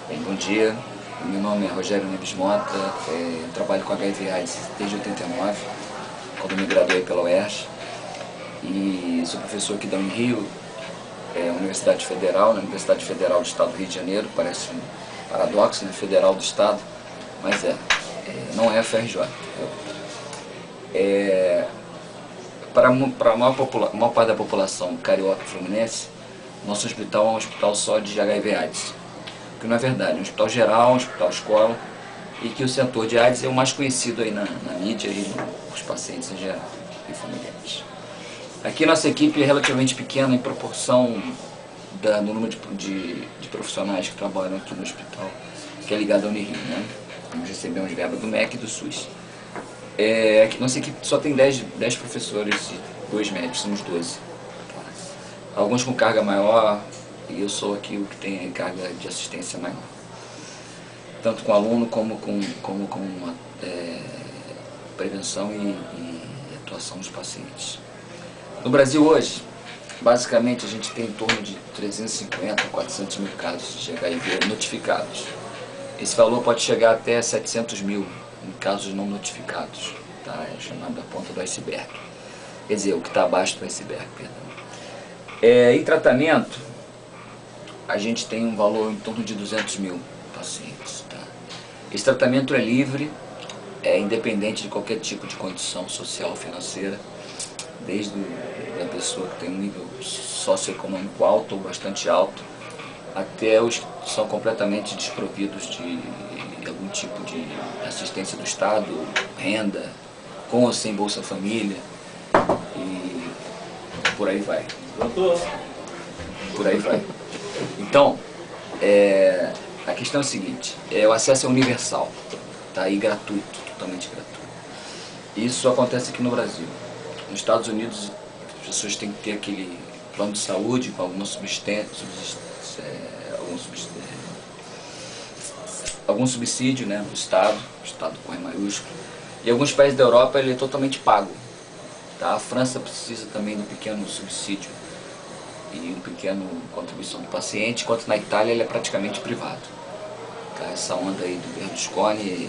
Bem, bom dia, meu nome é Rogério Neves Mota, eu trabalho com HIV/AIDS desde 89, quando me graduei pela UERJ, e sou professor aqui da Unirio, Universidade Federal, na Universidade Federal do Estado do Rio de Janeiro. Parece um paradoxo, né? Federal do Estado, mas não é a FRJ. Para a maior parte da população carioca e fluminense, nosso hospital é um hospital só de HIV/AIDS. O que não é verdade, é um hospital geral, um hospital escola, e que o setor de AIDS é o mais conhecido aí na mídia e nos pacientes em geral e familiares. Aqui nossa equipe é relativamente pequena em proporção do número de profissionais que trabalham aqui no hospital, que é ligado ao Unirio, né? Nós recebemos verba do MEC e do SUS. Nossa equipe só tem 10 professores e 2 médicos, somos 12. Alguns com carga maior, e eu sou aqui o que tem carga de assistência maior. Tanto com aluno como com prevenção e atuação dos pacientes. No Brasil hoje, basicamente a gente tem em torno de 350 a 400 mil casos de HIV notificados. Esse valor pode chegar até 700 mil em casos não notificados, tá? É chamado a ponta do iceberg. Quer dizer, o que está abaixo do iceberg, perdão. Em tratamento, a gente tem um valor em torno de 200 mil pacientes, tá? Esse tratamento é livre, independente de qualquer tipo de condição social ou financeira, desde a pessoa que tem um nível socioeconômico alto ou bastante alto, até os que são completamente desprovidos de algum tipo de assistência do Estado, renda, com ou sem Bolsa Família, e por aí vai. Por aí vai. Então, a questão é a seguinte, o acesso é universal, tá? E gratuito, totalmente gratuito. Isso acontece aqui no Brasil. Nos Estados Unidos, as pessoas têm que ter aquele plano de saúde com algum subsídio, né, do Estado, o Estado com E maiúsculo. E alguns países da Europa ele é totalmente pago. Tá? A França precisa também de um pequeno subsídio e uma pequena contribuição do paciente, enquanto na Itália ele é praticamente privado. Tá? Essa onda aí do Berlusconi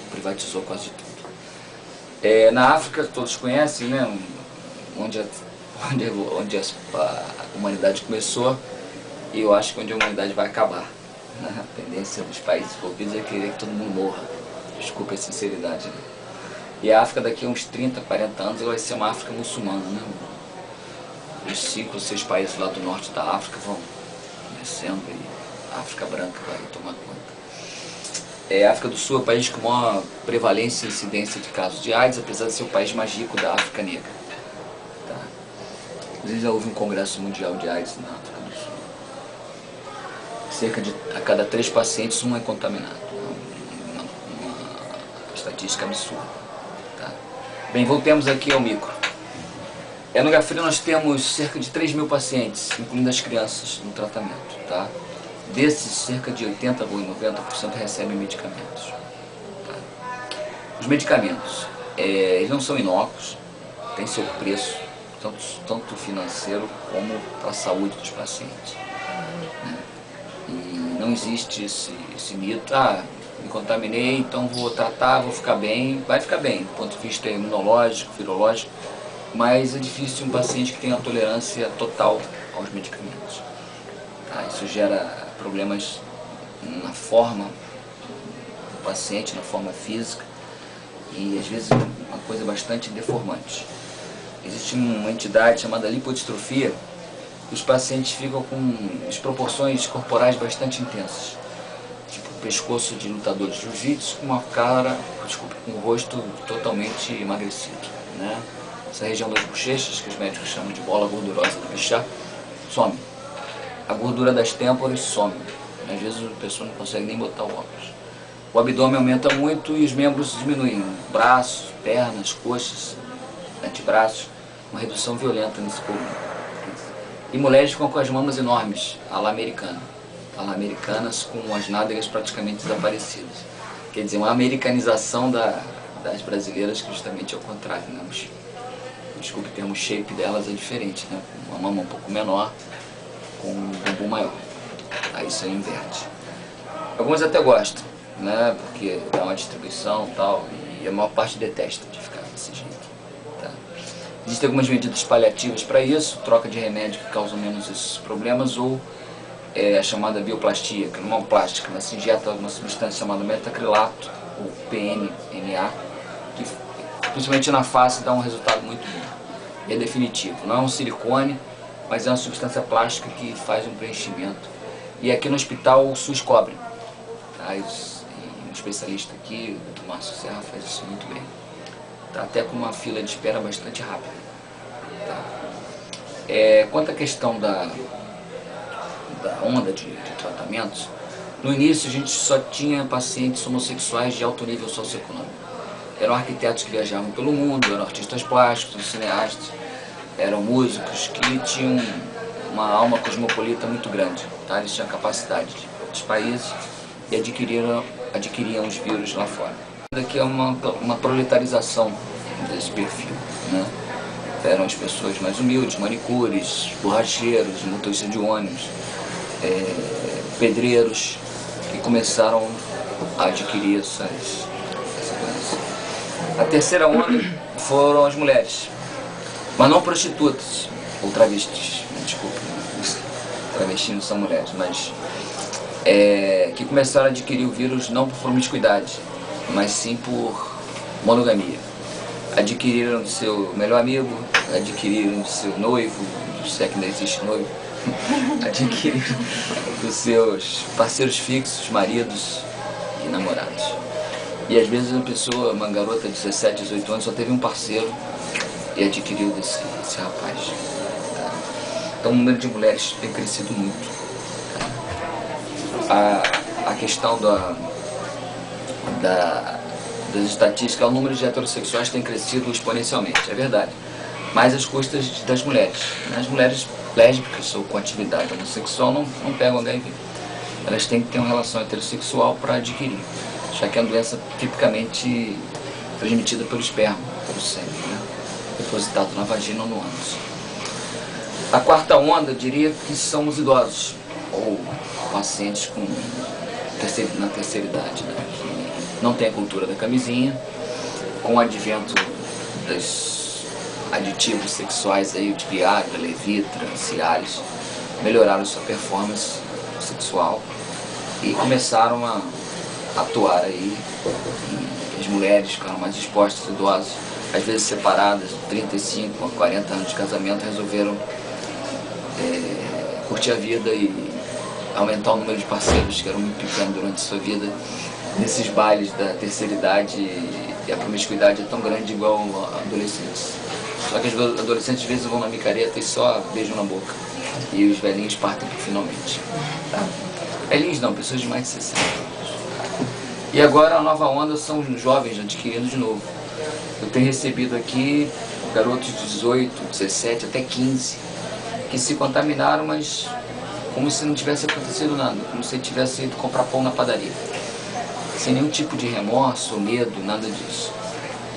privatizou quase tudo. Na África, todos conhecem, né, onde a humanidade começou, e eu acho que onde a humanidade vai acabar. A tendência dos países envolvidos é querer que todo mundo morra. Desculpa a sinceridade, né? E a África daqui a uns 30, 40 anos ela vai ser uma África muçulmana, né? Os 5 ou 6 países lá do norte da África vão descendo e a África branca vai tomar conta. A África do Sul é o país com maior prevalência e incidência de casos de AIDS, apesar de ser o país mais rico da África negra. Tá? Inclusive já houve um congresso mundial de AIDS na África do Sul. Cerca de a cada 3 pacientes, um é contaminado. Uma estatística absurda. Tá? Bem, voltemos aqui ao micro. No Gafrio nós temos cerca de 3 mil pacientes, incluindo as crianças, no tratamento. Tá? Desses, cerca de 80% ou 90% recebem medicamentos. Tá? Os medicamentos, eles não são inócuos, têm seu preço, tanto financeiro como para a saúde dos pacientes. Né? E não existe esse mito, me contaminei, então vou tratar, vou ficar bem. Vai ficar bem, do ponto de vista imunológico, virológico, mas é difícil um paciente que tenha tolerância total aos medicamentos. Tá? Isso gera problemas na forma do paciente, na forma física, e às vezes uma coisa bastante deformante. Existe uma entidade chamada lipodistrofia. Os pacientes ficam com desproporções corporais bastante intensas, tipo pescoço de lutador de jiu-jitsu com com o rosto totalmente emagrecido, né? Essa região das bochechas, que os médicos chamam de bola gordurosa do bichá, some. A gordura das têmporas some. Às vezes a pessoa não consegue nem botar o óculos. O abdômen aumenta muito e os membros diminuem. Braços, pernas, coxas, antebraços, uma redução violenta nesse público. E mulheres ficam com as mamas enormes, à la americana. À la americanas, com as nádegas praticamente desaparecidas. Quer dizer, uma americanização das brasileiras, que justamente é o contrário, né? Desculpe, o termo shape delas é diferente, né? Uma mama um pouco menor, com um bumbum maior. Aí isso aí inverte. Alguns até gostam, né? Porque dá uma distribuição e tal, e a maior parte detesta de ficar desse jeito. Tá? Existem algumas medidas paliativas para isso, troca de remédio que causam menos esses problemas, ou a chamada bioplastia, que não é uma plástica, mas se injeta uma substância chamada metacrilato, ou PMMA, que principalmente na face dá um resultado muito bom. É definitivo, não é um silicone, mas é uma substância plástica que faz um preenchimento. E aqui no hospital o SUS cobre. Tá? E um especialista aqui, o Dr. Márcio Serra, faz isso muito bem. Tá? Até com uma fila de espera bastante rápida. Tá? Quanto à questão da onda de tratamentos, no início a gente só tinha pacientes homossexuais de alto nível socioeconômico. Eram arquitetos que viajavam pelo mundo, eram artistas plásticos, cineastas, eram músicos que tinham uma alma cosmopolita muito grande. Tá? Eles tinham capacidade de ir para outros países e adquiriam os vírus lá fora. Aqui é uma proletarização desse perfil. Né? Eram as pessoas mais humildes, manicures, borracheiros, motoristas de ônibus, pedreiros, que começaram a adquirir essa doença. A terceira onda foram as mulheres, mas não prostitutas ou travestis, desculpa, travestis não são mulheres, mas que começaram a adquirir o vírus não por promiscuidade, mas sim por monogamia. Adquiriram do seu melhor amigo, adquiriram do seu noivo, se é que não existe noivo, adquiriram dos seus parceiros fixos, maridos e namorados. E às vezes uma garota de 17, 18 anos só teve um parceiro e adquiriu desse rapaz. Tá? Então o número de mulheres tem crescido muito. Tá? A questão das estatísticas, o número de heterossexuais tem crescido exponencialmente, é verdade. Mas às custas das mulheres. As mulheres lésbicas ou com atividade homossexual não pegam HIV. Elas têm que ter uma relação heterossexual para adquirir, já que é uma doença tipicamente transmitida pelo esperma, pelo sangue, né? Depositado na vagina ou no ânus. A quarta onda, eu diria que são os idosos, ou pacientes na terceira idade, né? Que não tem a cultura da camisinha, com o advento dos aditivos sexuais aí, de Viagra, Levitra, Cialis, melhoraram sua performance sexual e começaram a atuar aí, e as mulheres ficaram mais expostas, idosas, às vezes separadas, 35 a 40 anos de casamento, resolveram curtir a vida e aumentar o número de parceiros que eram muito pequenos durante a sua vida. Nesses bailes da terceira idade, e a promiscuidade é tão grande igual a adolescentes. Só que os adolescentes às vezes vão na micareta e só beijam na boca. E os velhinhos partem finalmente. Tá? Velhinhos não, pessoas de mais de 60. E agora a nova onda são os jovens adquirindo de novo. Eu tenho recebido aqui garotos de 18, 17, até 15, que se contaminaram, mas como se não tivesse acontecido nada, como se tivesse ido comprar pão na padaria. Sem nenhum tipo de remorso, medo, nada disso.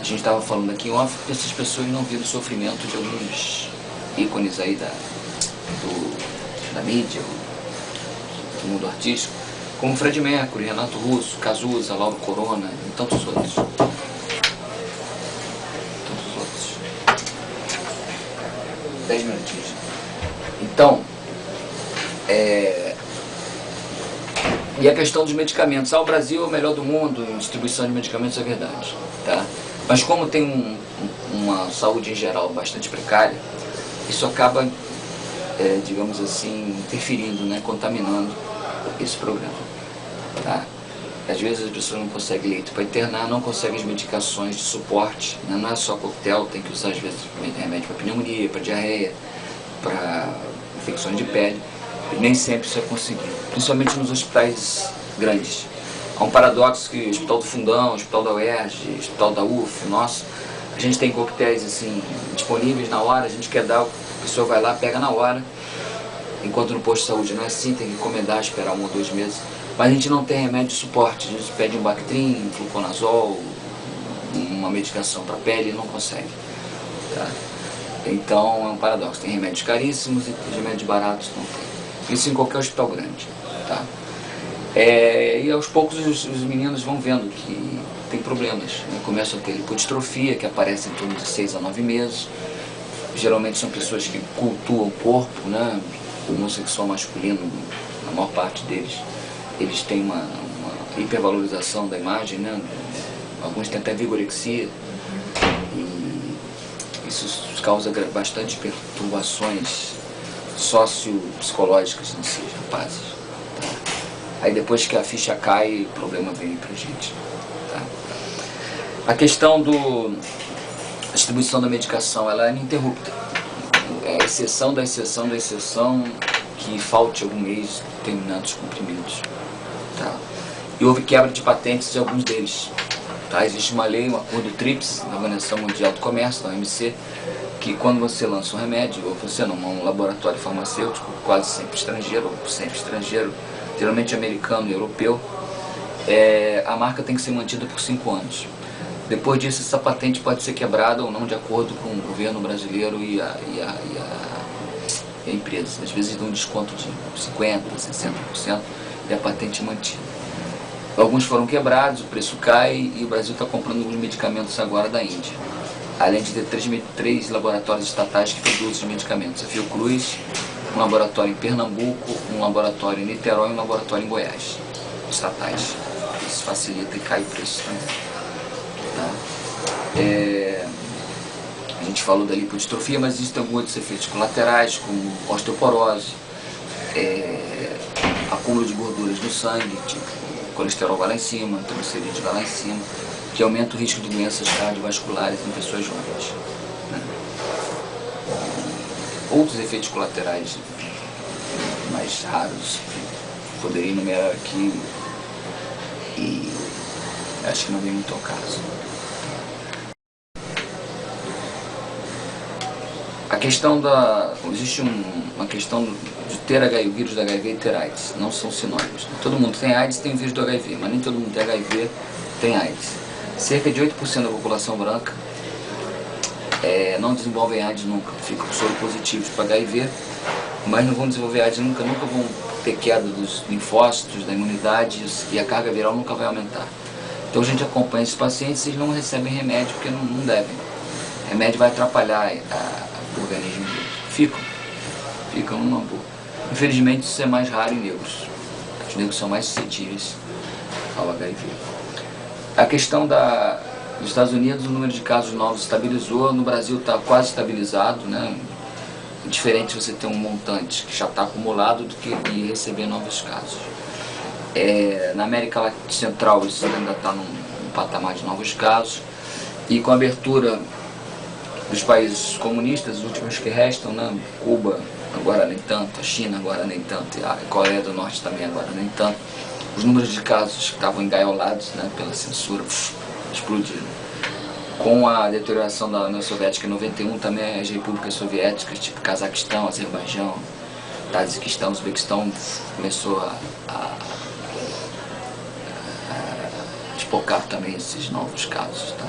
A gente estava falando aqui em off que essas pessoas não viram o sofrimento de alguns ícones aí da mídia, do mundo artístico, como Fred Mercury, Renato Russo, Cazuza, Lauro Corona e tantos outros. 10 minutinhos. Então, e a questão dos medicamentos. O Brasil é o melhor do mundo em distribuição de medicamentos, é verdade. Tá? Mas como tem uma saúde em geral bastante precária, isso acaba, digamos assim, interferindo, né, contaminando esse programa. Tá? Às vezes as pessoas não conseguem leito para internar, não conseguem as medicações de suporte, né? Não é só coquetel, tem que usar às vezes remédio para pneumonia, para diarreia, para infecções de pele. E nem sempre isso é conseguido, principalmente nos hospitais grandes. Há um paradoxo que o Hospital do Fundão, o Hospital da UERJ, o Hospital da UF, nosso, a gente tem coquetéis assim, disponíveis na hora, a gente quer dar, a pessoa vai lá, pega na hora, enquanto no posto de saúde não é assim, tem que encomendar, esperar 1 ou 2 meses. Mas a gente não tem remédio de suporte, a gente pede um Bactrim, um fluconazol, uma medicação para pele e não consegue. Tá? Então é um paradoxo, tem remédios caríssimos e remédios baratos não tem. Isso em qualquer hospital grande. Tá? E aos poucos os meninos vão vendo que tem problemas, né? Começam a ter lipodistrofia, que aparece em torno de 6 a 9 meses. Geralmente são pessoas que cultuam o corpo, né? O homossexual masculino, a maior parte deles, eles têm uma hipervalorização da imagem, né? Alguns têm até vigorexia, e isso causa bastante perturbações sociopsicológicas nesses rapazes. Tá? Aí depois que a ficha cai, o problema vem pra gente. Tá? A questão da distribuição da medicação, ela é ininterrupta. É a exceção da exceção da exceção que falte algum mês determinados comprimidos. Tá? E houve quebra de patentes de alguns deles. Tá? Existe uma lei, um acordo TRIPS, da Organização Mundial do Comércio, da OMC, que quando você lança um remédio, ou você não, um laboratório farmacêutico, quase sempre estrangeiro, geralmente americano e europeu, a marca tem que ser mantida por 5 anos. Depois disso, essa patente pode ser quebrada ou não, de acordo com o governo brasileiro e a empresa. Às vezes dão um desconto de 50%, 60% e a patente é mantida. Alguns foram quebrados, o preço cai e o Brasil está comprando alguns medicamentos agora da Índia. Além de ter 3 laboratórios estatais que produzem os medicamentos. A Fiocruz, um laboratório em Pernambuco, um laboratório em Niterói e um laboratório em Goiás. Estatais. Isso facilita e cai o preço também. Tá? A gente falou da lipodistrofia, mas existem alguns outros efeitos colaterais, como osteoporose, acúmulo de gorduras no sangue, tipo colesterol vai lá em cima, triglicerídeos vai lá em cima, que aumenta o risco de doenças cardiovasculares em pessoas jovens. Né? Outros efeitos colaterais mais raros, poderia enumerar aqui, e acho que não vem muito ao caso. A questão existe uma questão de ter o vírus do HIV e ter AIDS, não são sinônimos. Todo mundo tem AIDS e tem o vírus do HIV, mas nem todo mundo tem HIV tem AIDS. Cerca de 8% da população branca não desenvolvem AIDS nunca, ficam soropositivos para HIV, mas não vão desenvolver AIDS nunca vão ter queda dos linfócitos, da imunidade, e a carga viral nunca vai aumentar. Então a gente acompanha esses pacientes, eles não recebem remédio porque não devem. O remédio vai atrapalhar o organismo deles. Ficam numa boa. Infelizmente isso é mais raro em negros. Os negros são mais suscetíveis ao HIV. A questão dos Estados Unidos, o número de casos novos estabilizou, no Brasil está quase estabilizado, né? Diferente você ter um montante que já está acumulado do que receber novos casos. Na América Central isso ainda está num patamar de novos casos, e com a abertura dos países comunistas, os últimos que restam, né? Cuba agora nem tanto, a China agora nem tanto, e a Coreia do Norte também agora nem tanto. Os números de casos que estavam engaiolados, né, pela censura explodiram. Com a deterioração da União Soviética em 91, também as repúblicas soviéticas, tipo Cazaquistão, Azerbaijão, Tajiquistão, Uzbequistão, começou a despocar também esses novos casos. Tá?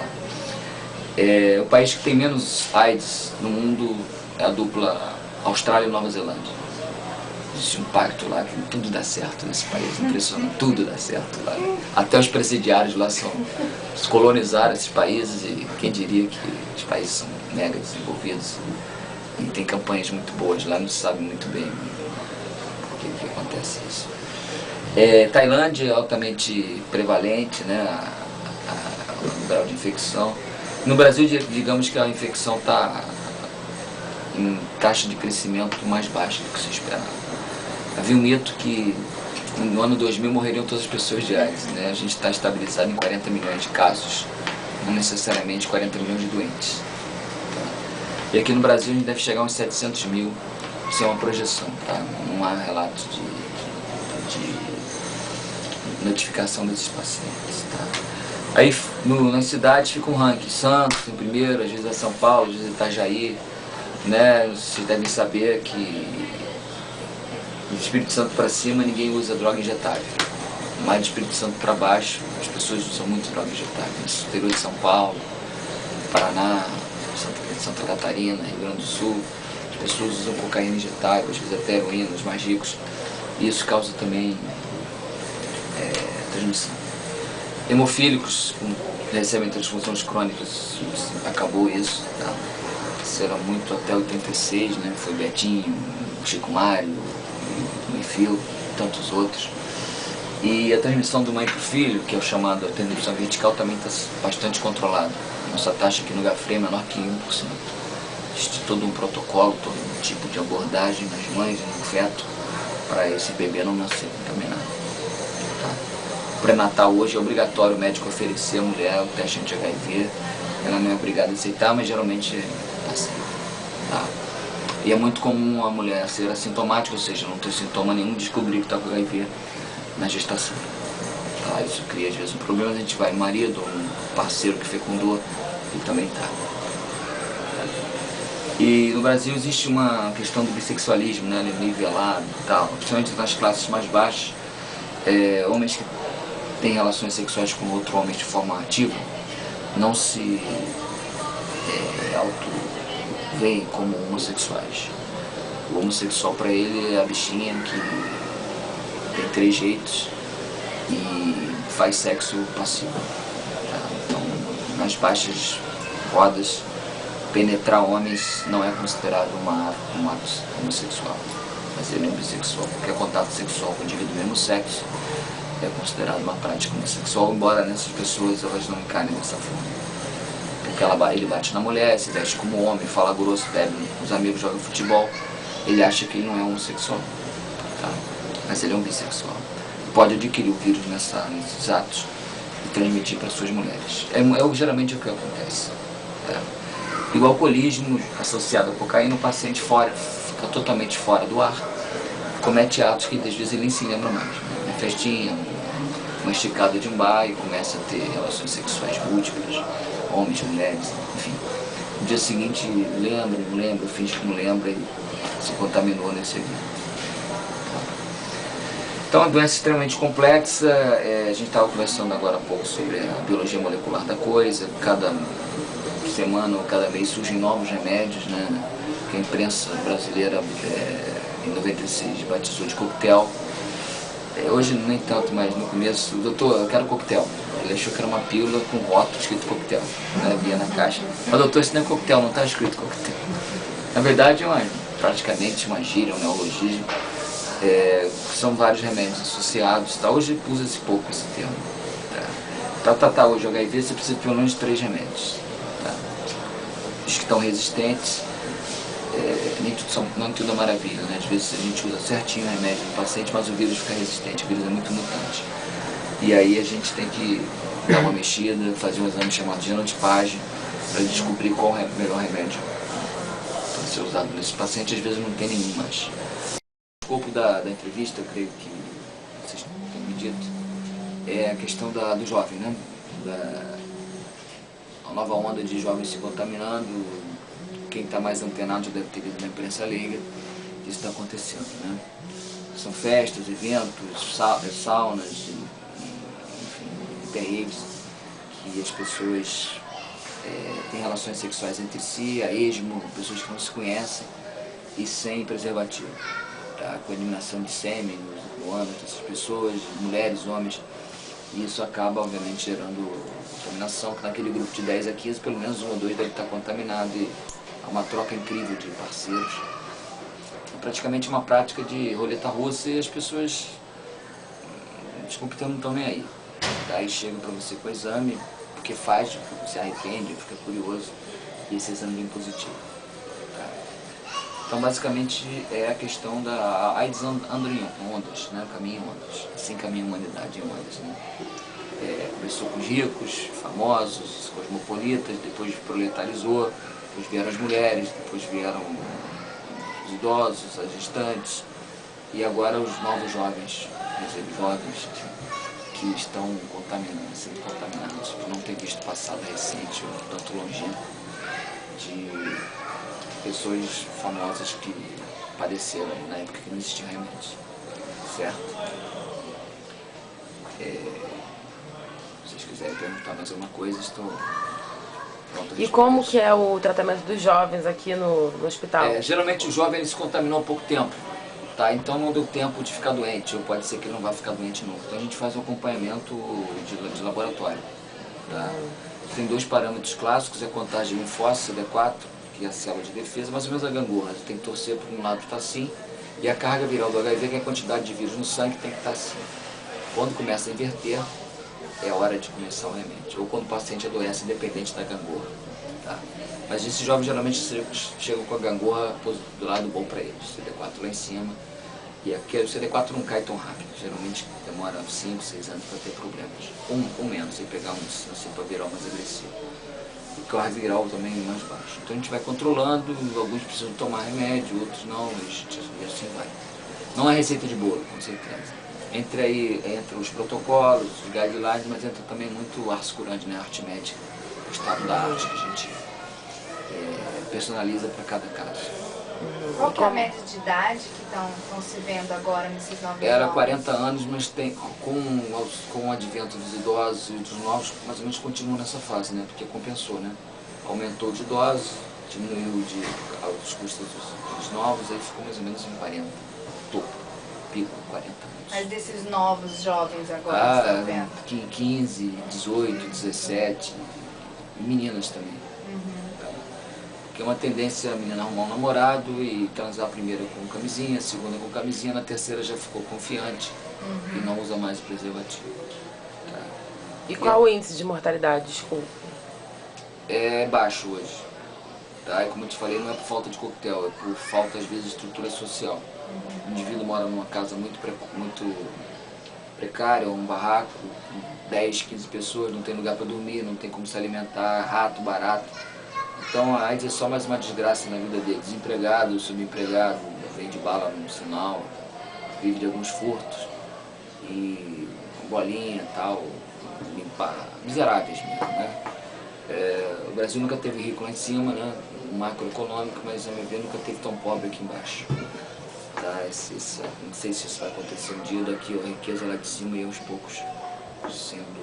O país que tem menos AIDS no mundo é a dupla Austrália e Nova Zelândia. Existe um pacto lá que tudo dá certo nesse país, impressionante, tudo dá certo lá. Até os presidiários lá colonizaram esses países, e quem diria que os países são mega desenvolvidos e tem campanhas muito boas lá, não se sabe muito bem por que acontece isso. Tailândia é altamente prevalente, né, o grau de infecção. No Brasil, digamos que a infecção está em taxa de crescimento mais baixa do que se esperava. Havia um mito que no ano 2000 morreriam todas as pessoas de AIDS, né? A gente está estabilizado em 40 milhões de casos, não necessariamente 40 milhões de doentes. Tá? E aqui no Brasil a gente deve chegar a uns 700 mil, isso é uma projeção, tá? Não há relato de notificação desses pacientes. Tá? Aí nas cidades fica um ranking, Santos em primeiro, às vezes é São Paulo, às vezes é Itajaí, né? Vocês devem saber que do Espírito Santo para cima ninguém usa droga injetável, mas do Espírito Santo para baixo as pessoas usam muito droga injetável. No interior de São Paulo, Paraná, Santa Catarina, Rio Grande do Sul, as pessoas usam cocaína injetável, às vezes até heroína, os mais ricos, e isso causa também transmissão. Hemofílicos recebem transfusões crônicas, acabou isso, tá? Isso era muito até 86, né? Foi Betinho, Chico Mário, Mifilo, tantos outros. E a transmissão do mãe para o filho, que é o chamado a transmissão vertical, também está bastante controlada. Nossa taxa aqui no Gafre é menor que 1%. Existe todo um protocolo, todo um tipo de abordagem nas mães e no feto para esse bebê não nascer contaminado. Tá? Pré-natal hoje é obrigatório o médico oferecer à mulher o teste anti-HIV. Ela não é obrigada a aceitar, mas geralmente aceita. Tá? E é muito comum a mulher ser assintomática, ou seja, não ter sintoma nenhum, descobrir que está com HIV na gestação. Tá? Isso cria às vezes um problema, a gente vai, marido, um parceiro que fecundou, ele também está. E no Brasil existe uma questão do bissexualismo, né, nivelado e tal, principalmente nas classes mais baixas, homens que têm relações sexuais com outro homem de forma ativa, não se auto-veem como homossexuais. O homossexual para ele é a bichinha que tem 3 jeitos e faz sexo passivo. Tá? Então, nas baixas rodas, penetrar homens não é considerado um ato homossexual, mas ele é um bissexual. Qualquer contato sexual com o indivíduo do mesmo sexo é considerado uma prática homossexual, embora nessas pessoas elas não encarem dessa forma. Porque ele bate na mulher, se veste como homem, fala grosso, bebe com os amigos, joga futebol, ele acha que ele não é homossexual, tá? Mas ele é um bissexual. Pode adquirir o vírus nesses atos e transmitir para suas mulheres. Geralmente é o que acontece. Tá? E o alcoolismo associado à cocaína, o paciente fica totalmente fora do ar, comete atos que às vezes ele nem se lembra mais. Né? Uma festinha, uma esticada de um bar e começa a ter relações sexuais múltiplas, homens, mulheres, enfim. No dia seguinte lembra, não lembra, finge que não lembra e se contaminou nesse evento. Então é uma doença extremamente complexa, a gente estava conversando agora há pouco sobre a biologia molecular da coisa, cada semana ou cada mês surgem novos remédios, né, que a imprensa brasileira em 96 batizou de coquetel. Hoje nem tanto, mas no começo, doutor, eu quero coquetel. Ele achou que era uma pílula com rótulo escrito coquetel, né, via na caixa. Mas doutor, isso não é coquetel, não está escrito coquetel. Na verdade é praticamente uma gíria, um neologismo. São vários remédios associados, tá? Hoje usa-se pouco esse termo. Tá? Para tratar hoje o HIV você precisa de pelo menos 3 remédios. Tá? Os que estão resistentes, não tudo é maravilha, né? Às vezes a gente usa certinho o remédio no paciente, mas o vírus fica resistente, o vírus é muito mutante. E aí a gente tem que dar uma mexida, fazer um exame chamado genotipagem, para descobrir qual é o melhor remédio para ser usado nesse paciente. Às vezes não tem nenhum mais. O escopo da entrevista, eu creio que vocês têm me dito, é a questão do jovem, né? A nova onda de jovens se contaminando. Quem está mais antenado já deve ter lido na imprensa leiga, isso está acontecendo, né? São festas, eventos, saunas, enfim, terríveis, que as pessoas têm relações sexuais entre si, a esmo, pessoas que não se conhecem e sem preservativo. Tá? Com eliminação de sêmen no âmato dessas pessoas, mulheres, homens, e isso acaba obviamente gerando contaminação, que naquele grupo de 10 a 15, pelo menos 1 ou 2 deve estar contaminado, e há uma troca incrível de parceiros. É praticamente uma prática de roleta russa e as pessoas, desculpe, não estão nem aí. Daí chegam para você com o exame, porque faz, porque se arrepende, fica curioso, e esse exame vem positivo. Então, basicamente, é a questão da AIDS anda em ondas, né? Caminha em ondas, assim caminha a humanidade em ondas, né? Começou com os ricos, famosos, cosmopolitas, depois proletarizou, depois vieram as mulheres, depois vieram os idosos, as gestantes, e agora os novos jovens, os jovens que estão sendo contaminados, por não ter visto passado recente ou tanto longínquo de pessoas famosas que padeceram na época que não existiam remédios, certo? Se vocês quiserem perguntar mais alguma coisa, estou pronto a responder. E como que é o tratamento dos jovens aqui no hospital? Geralmente o jovem ele se contaminou há pouco tempo, tá, então não deu tempo de ficar doente, ou pode ser que ele não vá ficar doente nunca. Então a gente faz um acompanhamento de laboratório. Tá? Tem dois parâmetros clássicos, a contagem linfócito, CD4, que é a célula de defesa, mais ou menos a gangorra. Tem que torcer para um lado estar assim, e a carga viral do HIV, que é a quantidade de vírus no sangue, tem que estar assim. Quando começa a inverter, é hora de começar o remédio. Ou quando o paciente adoece, independente da gangorra. Tá? Mas esses jovens geralmente chegam com a gangorra do lado bom para eles, CD4 lá em cima. E aqui o CD4 não cai tão rápido, geralmente demora 5, 6 anos para ter problemas. Ou menos, e pegar um cepa viral mais agressivo. O carga viral também é mais baixo. Então a gente vai controlando, alguns precisam tomar remédio, outros não, e assim vai. Não é receita de bolo, com certeza. Entra os protocolos, os guidelines, mas entra também muito ars curandi, né? Arte médica, o estado da arte que a gente personaliza para cada caso. Qual que é a média de idade que estão se vendo agora nesses novos Era jovens? 40 anos, mas com o advento dos idosos e dos novos, mais ou menos continua nessa fase, né? Porque compensou, né? Aumentou de idosos, diminuiu os custos dos novos, aí ficou mais ou menos em 40, topo, pico, 40 anos. Mas desses novos jovens agora que estão vendo? 15, 18, 17, e meninas também. Porque é uma tendência a menina arrumar um namorado e transar a primeira com camisinha, a segunda com camisinha, na terceira já ficou confiante e não usa mais preservativo. Tá? E qual o índice de mortalidade, desculpa? É baixo hoje. Tá? E como eu te falei, não é por falta de coquetel, é por falta, às vezes, de estrutura social. O indivíduo mora numa casa muito precária, um barraco, com 10, 15 pessoas, não tem lugar para dormir, não tem como se alimentar, rato, barato. Então a AIDS é só mais uma desgraça na vida dele. Desempregado, subempregado, vende bala no sinal, vive de alguns furtos, e com bolinha e tal, miseráveis mesmo, né? O Brasil nunca teve rico lá em cima, né? Macroeconômico, mas a meu ver nunca teve tão pobre aqui embaixo. Tá? Não sei se isso vai acontecer um dia, daqui a riqueza lá de cima e aos poucos sendo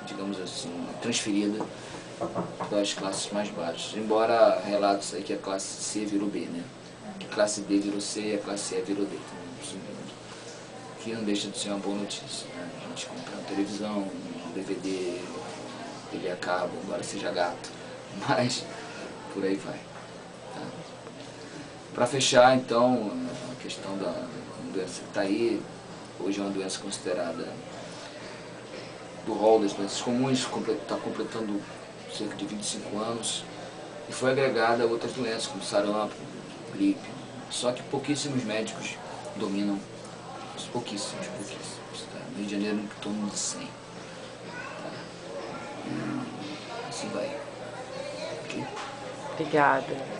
digamos assim, transferida das classes mais baixas. Embora relatos aí que a classe C virou B, né? A classe D virou C e a classe E virou D. Então, que não deixa de ser uma boa notícia, né? A gente compra uma televisão, um DVD, TV a cabo, embora seja gato, mas por aí vai. Tá? Para fechar, então, a questão da doença que está aí, hoje é uma doença considerada do rol das doenças comuns, está completando cerca de 25 anos e foi agregada a outras doenças como sarampo, gripe. Só que pouquíssimos médicos dominam, pouquíssimos. Tá? No Rio de Janeiro, em torno de 100. Tá? E assim vai. Okay? Obrigada.